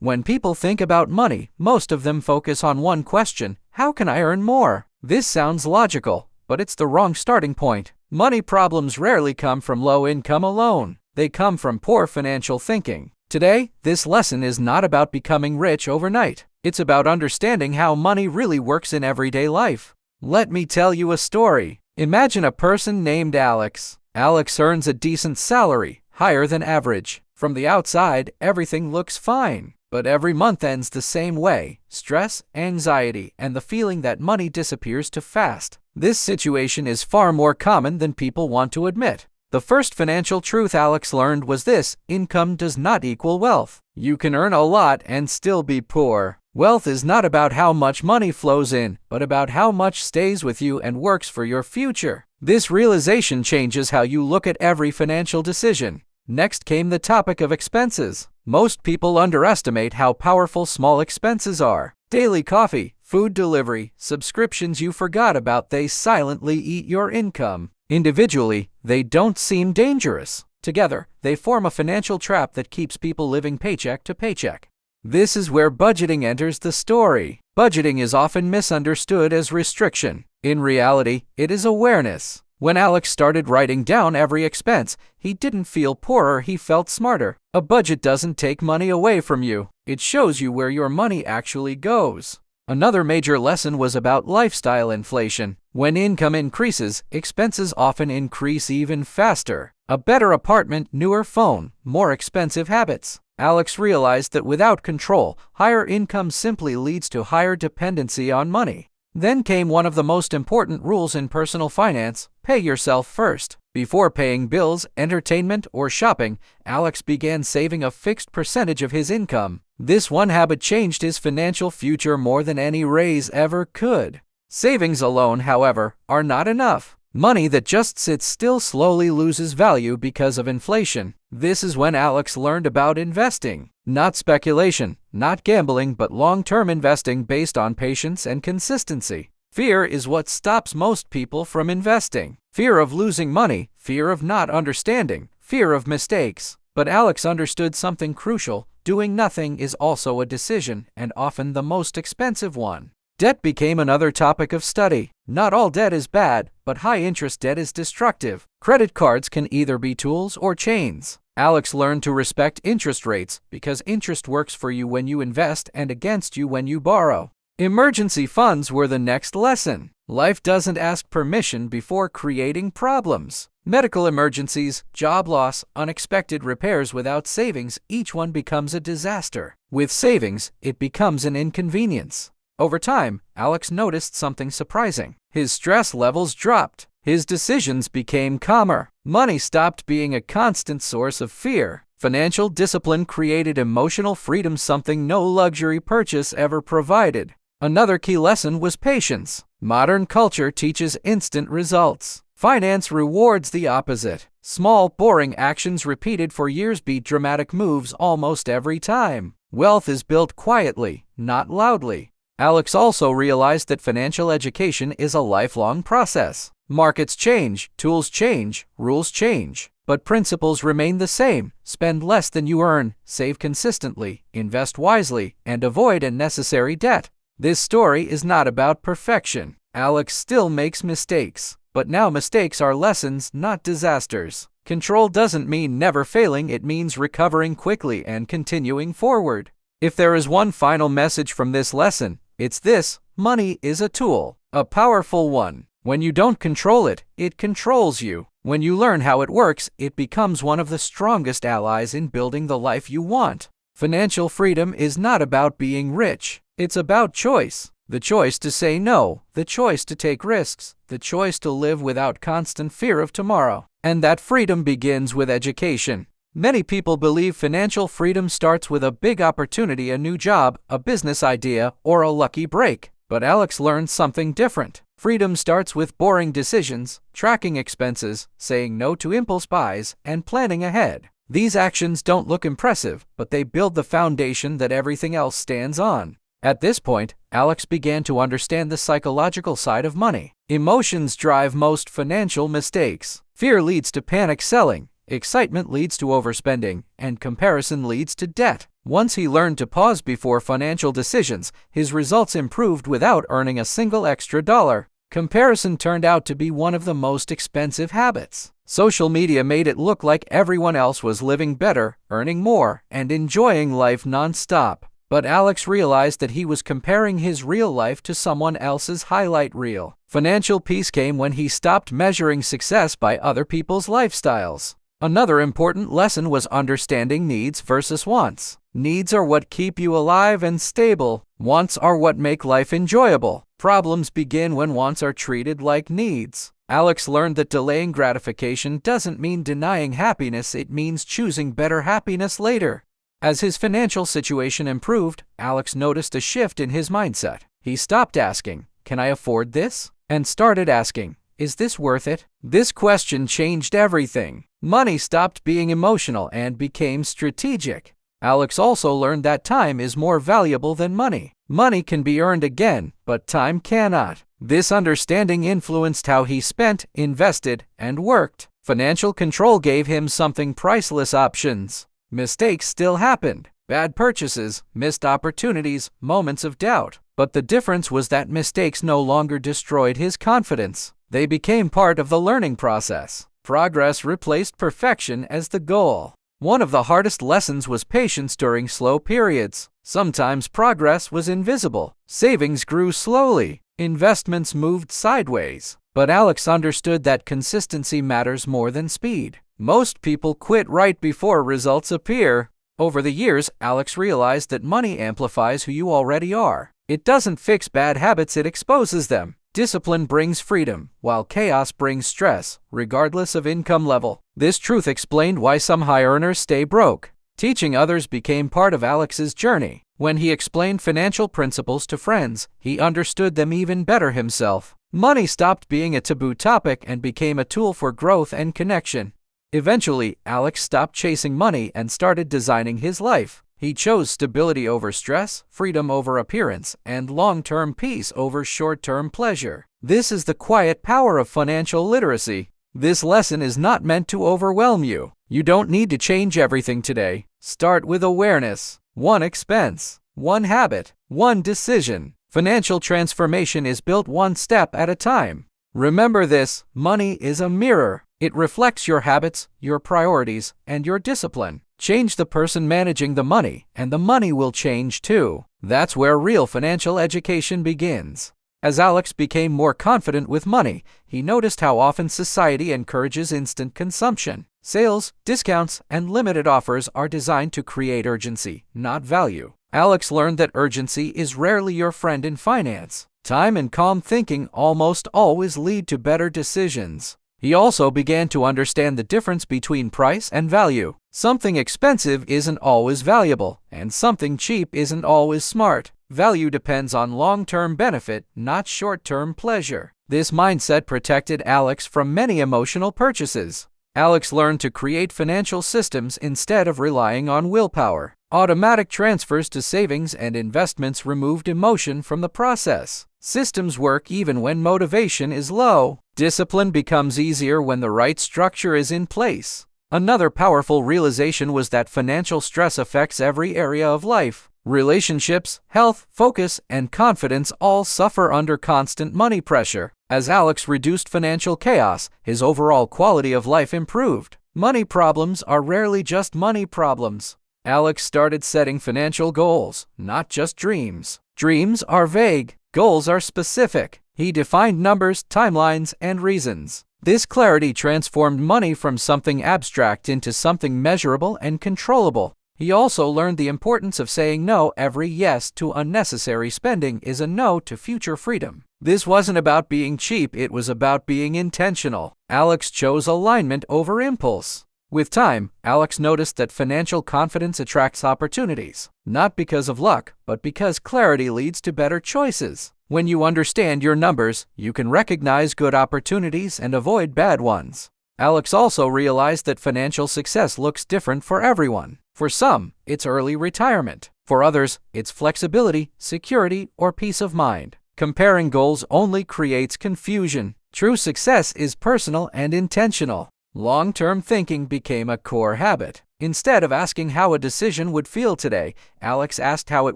When people think about money, most of them focus on one question: how can I earn more? This sounds logical, but it's the wrong starting point. Money problems rarely come from low income alone. They come from poor financial thinking. Today, this lesson is not about becoming rich overnight. It's about understanding how money really works in everyday life. Let me tell you a story. Imagine a person named Alex. Alex earns a decent salary, higher than average. From the outside, everything looks fine. But every month ends the same way: stress, anxiety, and the feeling that money disappears too fast. This situation is far more common than people want to admit. The first financial truth Alex learned was this: income does not equal wealth. You can earn a lot and still be poor. Wealth is not about how much money flows in, but about how much stays with you and works for your future. This realization changes how you look at every financial decision. Next came the topic of expenses. Most people underestimate how powerful small expenses are. Daily coffee, food delivery, subscriptions you forgot about, they silently eat your income. Individually, they don't seem dangerous. Together, they form a financial trap that keeps people living paycheck to paycheck. This is where budgeting enters the story. Budgeting is often misunderstood as restriction. In reality, it is awareness. When Alex started writing down every expense, he didn't feel poorer, he felt smarter. A budget doesn't take money away from you. It shows you where your money actually goes. Another major lesson was about lifestyle inflation. When income increases, expenses often increase even faster. A better apartment, newer phone, more expensive habits. Alex realized that without control, higher income simply leads to higher dependency on money. Then came one of the most important rules in personal finance: pay yourself first. Before paying bills, entertainment, or shopping, Alex began saving a fixed percentage of his income. This one habit changed his financial future more than any raise ever could. Savings alone, however, are not enough. Money that just sits still slowly loses value because of inflation. This is when Alex learned about investing. Not speculation, not gambling, but long-term investing based on patience and consistency. Fear is what stops most people from investing. Fear of losing money, fear of not understanding, fear of mistakes. But Alex understood something crucial: doing nothing is also a decision, and often the most expensive one. Debt became another topic of study. Not all debt is bad, but high-interest debt is destructive. Credit cards can either be tools or chains. Alex learned to respect interest rates because interest works for you when you invest and against you when you borrow. Emergency funds were the next lesson. Life doesn't ask permission before creating problems. Medical emergencies, job loss, unexpected repairs. Without savings, each one becomes a disaster. With savings, it becomes an inconvenience. Over time, Alex noticed something surprising. His stress levels dropped. His decisions became calmer. Money stopped being a constant source of fear. Financial discipline created emotional freedom, something no luxury purchase ever provided. Another key lesson was patience. Modern culture teaches instant results. Finance rewards the opposite. Small, boring actions repeated for years beat dramatic moves almost every time. Wealth is built quietly, not loudly. Alex also realized that financial education is a lifelong process. Markets change, tools change, rules change, but principles remain the same. Spend less than you earn, save consistently, invest wisely, and avoid unnecessary debt. This story is not about perfection. Alex still makes mistakes, but now mistakes are lessons, not disasters. Control doesn't mean never failing, it means recovering quickly and continuing forward. If there is one final message from this lesson, it's this: money is a tool, a powerful one. When you don't control it, it controls you. When you learn how it works, it becomes one of the strongest allies in building the life you want. Financial freedom is not about being rich. It's about choice. The choice to say no, the choice to take risks, the choice to live without constant fear of tomorrow. And that freedom begins with education. Many people believe financial freedom starts with a big opportunity, a new job, a business idea, or a lucky break. But Alex learned something different. Freedom starts with boring decisions, tracking expenses, saying no to impulse buys, and planning ahead. These actions don't look impressive, but they build the foundation that everything else stands on. At this point, Alex began to understand the psychological side of money. Emotions drive most financial mistakes. Fear leads to panic selling. Excitement leads to overspending, and comparison leads to debt. Once he learned to pause before financial decisions, his results improved without earning a single extra dollar. Comparison turned out to be one of the most expensive habits. Social media made it look like everyone else was living better, earning more, and enjoying life non-stop. But Alex realized that he was comparing his real life to someone else's highlight reel. Financial peace came when he stopped measuring success by other people's lifestyles. Another important lesson was understanding needs versus wants. Needs are what keep you alive and stable. Wants are what make life enjoyable. Problems begin when wants are treated like needs. Alex learned that delaying gratification doesn't mean denying happiness, it means choosing better happiness later. As his financial situation improved, Alex noticed a shift in his mindset. He stopped asking, "Can I afford this?" and started asking, "Is this worth it?" This question changed everything. Money stopped being emotional and became strategic. Alex also learned that time is more valuable than money. Money can be earned again, but time cannot. This understanding influenced how he spent, invested, and worked. Financial control gave him something priceless: options. Mistakes still happened. Bad purchases, missed opportunities, moments of doubt. But the difference was that mistakes no longer destroyed his confidence. They became part of the learning process. Progress replaced perfection as the goal. One of the hardest lessons was patience during slow periods. Sometimes progress was invisible. Savings grew slowly. Investments moved sideways. But Alex understood that consistency matters more than speed. Most people quit right before results appear. Over the years, Alex realized that money amplifies who you already are. It doesn't fix bad habits, it exposes them. Discipline brings freedom, while chaos brings stress, regardless of income level. This truth explained why some high earners stay broke. Teaching others became part of Alex's journey. When he explained financial principles to friends, he understood them even better himself. Money stopped being a taboo topic and became a tool for growth and connection. Eventually, Alex stopped chasing money and started designing his life. He chose stability over stress, freedom over appearance, and long-term peace over short-term pleasure. This is the quiet power of financial literacy. This lesson is not meant to overwhelm you. You don't need to change everything today. Start with awareness. One expense, one habit, one decision. Financial transformation is built one step at a time. Remember this: money is a mirror. It reflects your habits, your priorities, and your discipline. Change the person managing the money, and the money will change too. That's where real financial education begins. As Alex became more confident with money, he noticed how often society encourages instant consumption. Sales, discounts, and limited offers are designed to create urgency, not value. Alex learned that urgency is rarely your friend in finance. Time and calm thinking almost always lead to better decisions. He also began to understand the difference between price and value. Something expensive isn't always valuable, and something cheap isn't always smart. Value depends on long-term benefit, not short-term pleasure. This mindset protected Alex from many emotional purchases. Alex learned to create financial systems instead of relying on willpower. Automatic transfers to savings and investments removed emotion from the process. Systems work even when motivation is low. Discipline becomes easier when the right structure is in place. Another powerful realization was that financial stress affects every area of life. Relationships, health, focus, and confidence all suffer under constant money pressure. As Alex reduced financial chaos, his overall quality of life improved. Money problems are rarely just money problems. Alex started setting financial goals, not just dreams. Dreams are vague, goals are specific. He defined numbers, timelines, and reasons. This clarity transformed money from something abstract into something measurable and controllable. He also learned the importance of saying no. Every yes to unnecessary spending is a no to future freedom. This wasn't about being cheap, it was about being intentional. Alex chose alignment over impulse. With time, Alex noticed that financial confidence attracts opportunities, not because of luck, but because clarity leads to better choices. When you understand your numbers, you can recognize good opportunities and avoid bad ones. Alex also realized that financial success looks different for everyone. For some, it's early retirement. For others, it's flexibility, security, or peace of mind. Comparing goals only creates confusion. True success is personal and intentional. Long-term thinking became a core habit. Instead of asking how a decision would feel today, Alex asked how it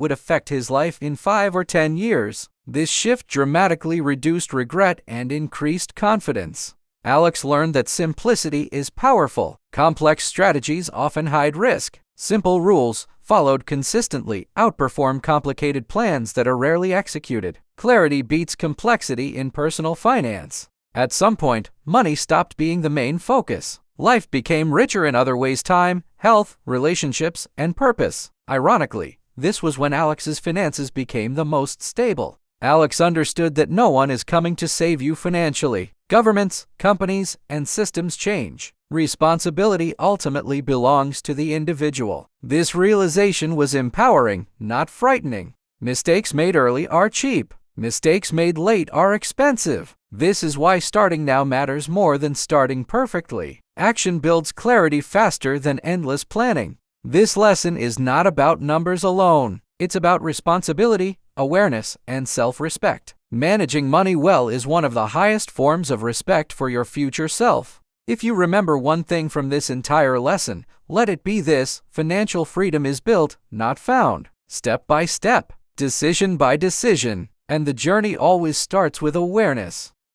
would affect his life in 5 or 10 years. This shift dramatically reduced regret and increased confidence. Alex learned that simplicity is powerful. Complex strategies often hide risk. Simple rules, followed consistently, outperform complicated plans that are rarely executed. Clarity beats complexity in personal finance. At some point, money stopped being the main focus. Life became richer in other ways: time, health, relationships, and purpose. Ironically, this was when Alex's finances became the most stable. Alex understood that no one is coming to save you financially. Governments, companies, and systems change. Responsibility ultimately belongs to the individual. This realization was empowering, not frightening. Mistakes made early are cheap. Mistakes made late are expensive. This is why starting now matters more than starting perfectly. Action builds clarity faster than endless planning. This lesson is not about numbers alone. It's about responsibility, awareness, and self-respect. Managing money well is one of the highest forms of respect for your future self. If you remember one thing from this entire lesson, let it be this: financial freedom is built, not found. Step by step, decision by decision. And the journey always starts with awareness.